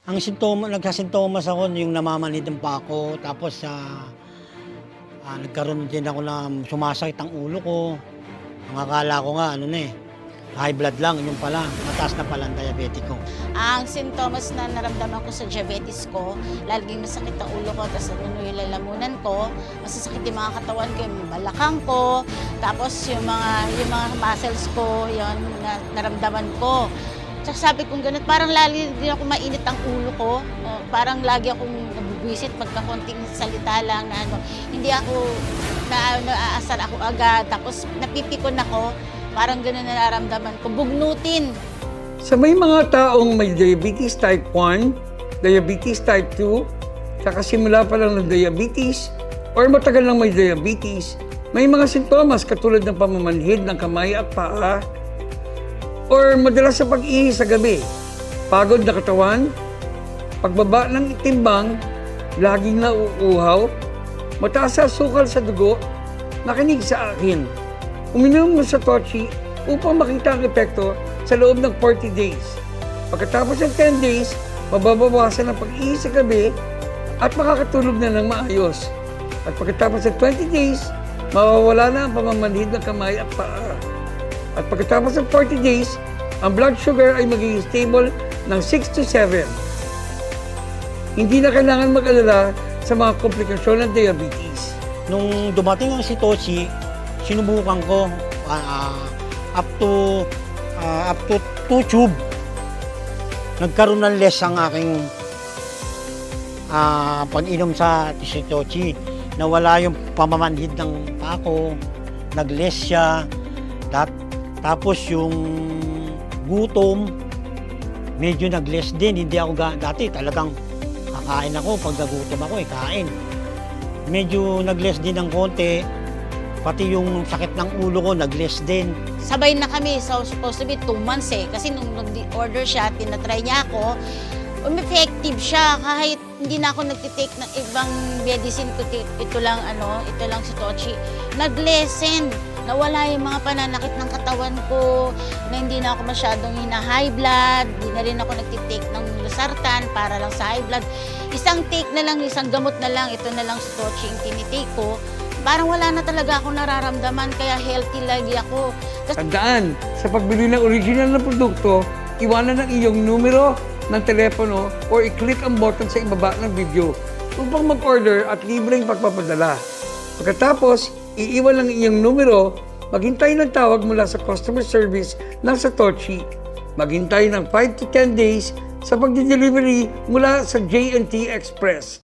Ang nagkasintomas ako yung namamanhid ng pako, tapos nagkaroon din ako na sumasakit ang ulo ko. Ang akala ko nga, high blood lang, yung pala, mataas na pala ang diabetic ko. Ang sintomas na naramdaman ko sa diabetes ko, laging masakit ang ulo ko, tapos yung lalamunan ko, masasakit yung mga katawan ko, yung balakang ko, tapos yung mga muscles ko, yun, naramdaman ko. Tsaka sabi kong ganun, parang lagi din ako mainit ang ulo ko, parang lagi akong nabubwisit pagka konting salita lang na hindi ako, naaasar ako agad, tapos napipikon ako, parang ganun na nararamdaman ko, bugnutin. Sa may mga taong may diabetes type 1, diabetes type 2, kakasimula pa lang ng diabetes, or matagal lang may diabetes, may mga sintomas katulad ng pamamanhid ng kamay at paa, or madalas sa pag-ihi sa gabi, pagod na katawan, pagbaba ng timbang, laging nauuhaw, mataas sa sukal sa dugo. Nakinig sa akin. Uminom mo sa Tochi upang makita ang epekto sa loob ng 40 days. Pagkatapos ng 10 days, mababawasan ang pag-ihi sa gabi at makakatulog na ng maayos. At pagkatapos ng 20 days, mawawala na ang pamamanhid ng kamay at paa. At pagkatapos ng 40 days, ang blood sugar ay magiging stable ng 6 to 7. Hindi na kailangan mag-alala sa mga komplikasyon ng diabetes. Nung dumating ang sitochi, sinubukan ko up to 2 tube. Nagkaroon ng less ang aking pag-inom sa sitochi. Nawala yung pamamanhid ng pako, nag-less siya. Tapos yung gutom, medyo nag-less din. Hindi ako dati talagang kakain ako. Pag nagutom ako, kain. Medyo nag-less din ng konti. Pati yung sakit ng ulo ko, nag-less din. Sabay na kami, so supposed to be 2 months kasi nung nag-order siya, tinatry niya ako, effective siya kahit hindi na ako nagtitake ng ibang medicine ko, ito lang si Tochi. Nag-lessen, nawala yung mga pananakit ng katawan ko, na hindi na ako masyadong high blood, hindi na rin ako nagtitake ng losartan para lang sa high blood. Isang take na lang, isang gamot na lang, ito na lang si Tochi yung tinitake ko. Parang wala na talaga akong nararamdaman, kaya healthy lagi ako. Tandaan, sa pagbili ng original na produkto, iwanan ang iyong numero ng telepono o i-click ang button sa ibaba ng video upang mag-order at libreng pagpapadala. Pagkatapos, iiwan ang iyong numero, maghintay ng tawag mula sa customer service ng Satoshi. Maghintay ng 5 to 10 days sa pagdi-delivery mula sa J&T Express.